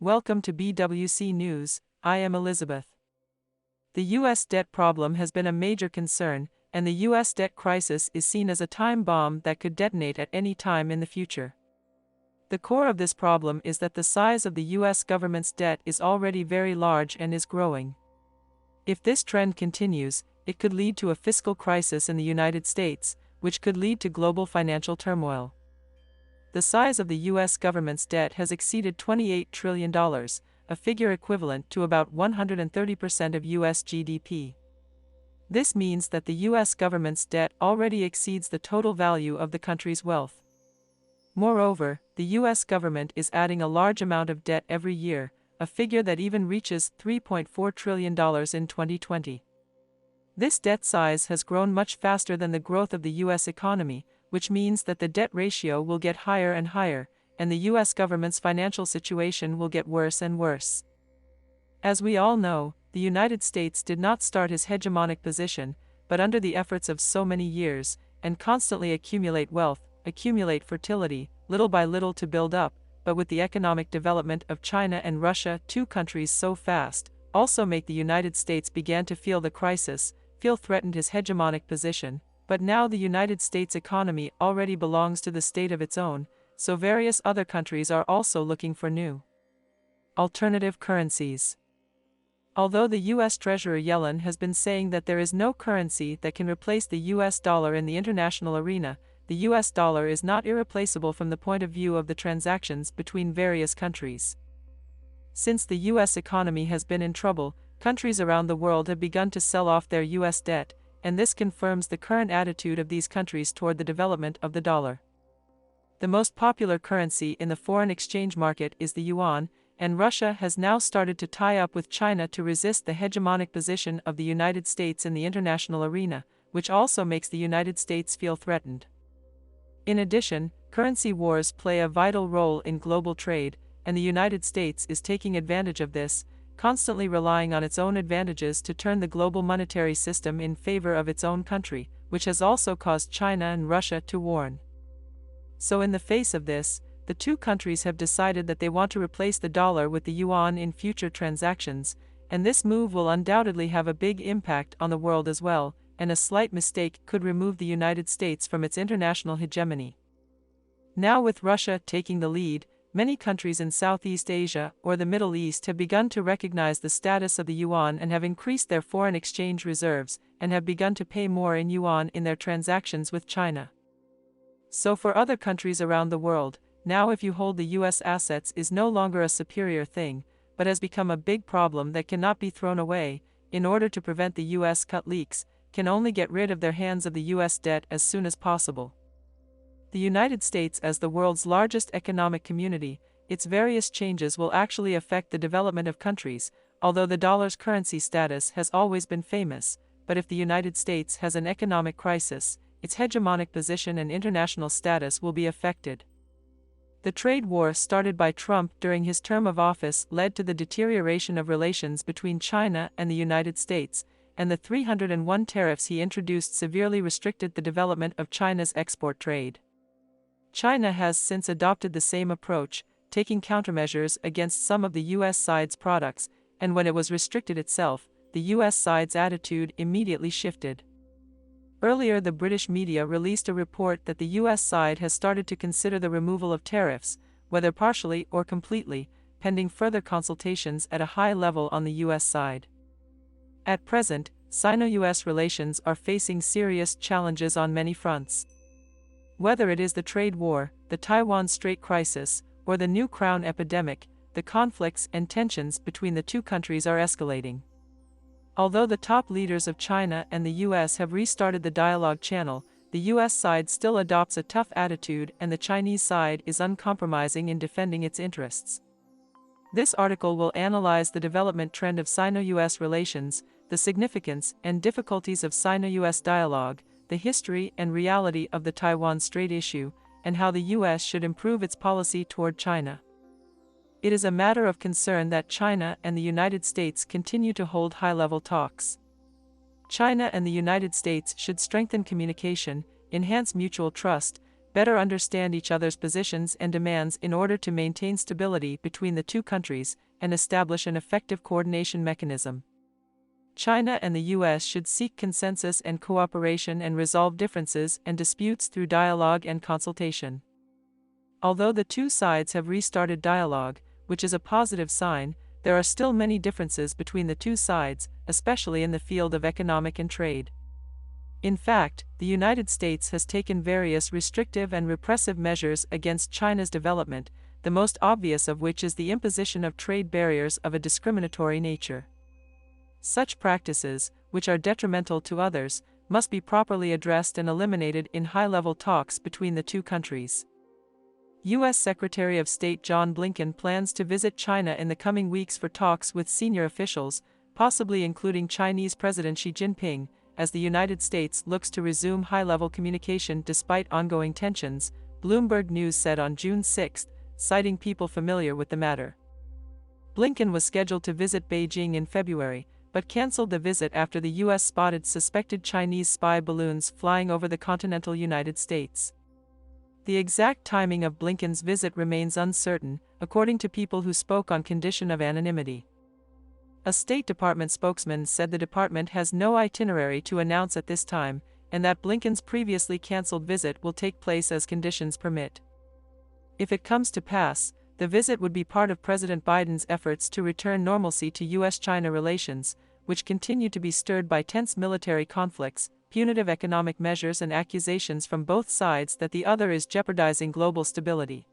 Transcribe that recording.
Welcome to BWC News. I am Elizabeth. The U.S. debt problem has been a major concern, and the U.S. debt crisis is seen as a time bomb that could detonate at any time in the future. The core of this problem is that the size of the U.S. government's debt is already very large and is growing. If this trend continues, it could lead to a fiscal crisis in the United States, which could lead to global financial turmoil. The size of the U.S. government's debt has exceeded $28 trillion, a figure equivalent to about 130% of U.S. GDP. This means that the U.S. government's debt already exceeds the total value of the country's wealth. Moreover, the U.S. government is adding a large amount of debt every year, a figure that even reaches $3.4 trillion in 2020. This debt size has grown much faster than the growth of the U.S. economy, which means that the debt ratio will get higher and higher, and the U.S. government's financial situation will get worse and worse. As we all know, the United States did not start his hegemonic position, but under the efforts of so many years, and constantly accumulate wealth, accumulate fertility, little by little to build up, but with the economic development of China and Russia, two countries so fast, also make the United States began to feel the crisis, feel threatened his hegemonic position. But now the United States economy already belongs to the state of its own, so various other countries are also looking for new alternative currencies. Although the U.S. Treasurer Yellen has been saying that there is no currency that can replace the U.S. dollar in the international arena, the U.S. dollar is not irreplaceable from the point of view of the transactions between various countries. Since the U.S. economy has been in trouble, countries around the world have begun to sell off their U.S. debt, and this confirms the current attitude of these countries toward the development of the dollar. The most popular currency in the foreign exchange market is the yuan, and Russia has now started to tie up with China to resist the hegemonic position of the United States in the international arena, which also makes the United States feel threatened. In addition, currency wars play a vital role in global trade, and the United States is taking advantage of this, constantly relying on its own advantages to turn the global monetary system in favor of its own country, which has also caused China and Russia to warn. So in the face of this, the two countries have decided that they want to replace the dollar with the yuan in future transactions, and this move will undoubtedly have a big impact on the world as well, and a slight mistake could remove the United States from its international hegemony. Now with Russia taking the lead, many countries in Southeast Asia or the Middle East have begun to recognize the status of the yuan and have increased their foreign exchange reserves, and have begun to pay more in yuan in their transactions with China. So for other countries around the world, now if you hold the U.S. assets is no longer a superior thing, but has become a big problem that cannot be thrown away, in order to prevent the U.S. cut leaks, can only get rid of their hands of the U.S. debt as soon as possible. The United States as the world's largest economic community, its various changes will actually affect the development of countries, although the dollar's currency status has always been famous, but if the United States has an economic crisis, its hegemonic position and international status will be affected. The trade war started by Trump during his term of office led to the deterioration of relations between China and the United States, and the 301 tariffs he introduced severely restricted the development of China's export trade. China has since adopted the same approach, taking countermeasures against some of the U.S. side's products, and when it was restricted itself, the U.S. side's attitude immediately shifted. Earlier, the British media released a report that the U.S. side has started to consider the removal of tariffs, whether partially or completely, pending further consultations at a high level on the U.S. side. At present, Sino-US relations are facing serious challenges on many fronts. Whether it is the trade war, the Taiwan Strait crisis, or the new crown epidemic, the conflicts and tensions between the two countries are escalating. Although the top leaders of China and the U.S. have restarted the dialogue channel, the U.S. side still adopts a tough attitude and the Chinese side is uncompromising in defending its interests. This article will analyze the development trend of Sino-US relations, the significance and difficulties of Sino-US dialogue, the history and reality of the Taiwan Strait issue, and how the U.S. should improve its policy toward China. It is a matter of concern that China and the United States continue to hold high-level talks. China and the United States should strengthen communication, enhance mutual trust, better understand each other's positions and demands in order to maintain stability between the two countries and establish an effective coordination mechanism. China and the U.S. should seek consensus and cooperation and resolve differences and disputes through dialogue and consultation. Although the two sides have restarted dialogue, which is a positive sign, there are still many differences between the two sides, especially in the field of economic and trade. In fact, the United States has taken various restrictive and repressive measures against China's development, the most obvious of which is the imposition of trade barriers of a discriminatory nature. Such practices, which are detrimental to others, must be properly addressed and eliminated in high-level talks between the two countries. U.S. Secretary of State John Blinken plans to visit China in the coming weeks for talks with senior officials, possibly including Chinese President Xi Jinping, as the United States looks to resume high-level communication despite ongoing tensions, Bloomberg News said on June 6, citing people familiar with the matter. Blinken was scheduled to visit Beijing in February, but canceled the visit after the U.S. spotted suspected Chinese spy balloons flying over the continental United States. The exact timing of Blinken's visit remains uncertain, according to people who spoke on condition of anonymity. A State Department spokesman said the department has no itinerary to announce at this time, and that Blinken's previously canceled visit will take place as conditions permit. If it comes to pass, the visit would be part of President Biden's efforts to return normalcy to U.S. China relations, which continue to be stirred by tense military conflicts, punitive economic measures and accusations from both sides that the other is jeopardizing global stability.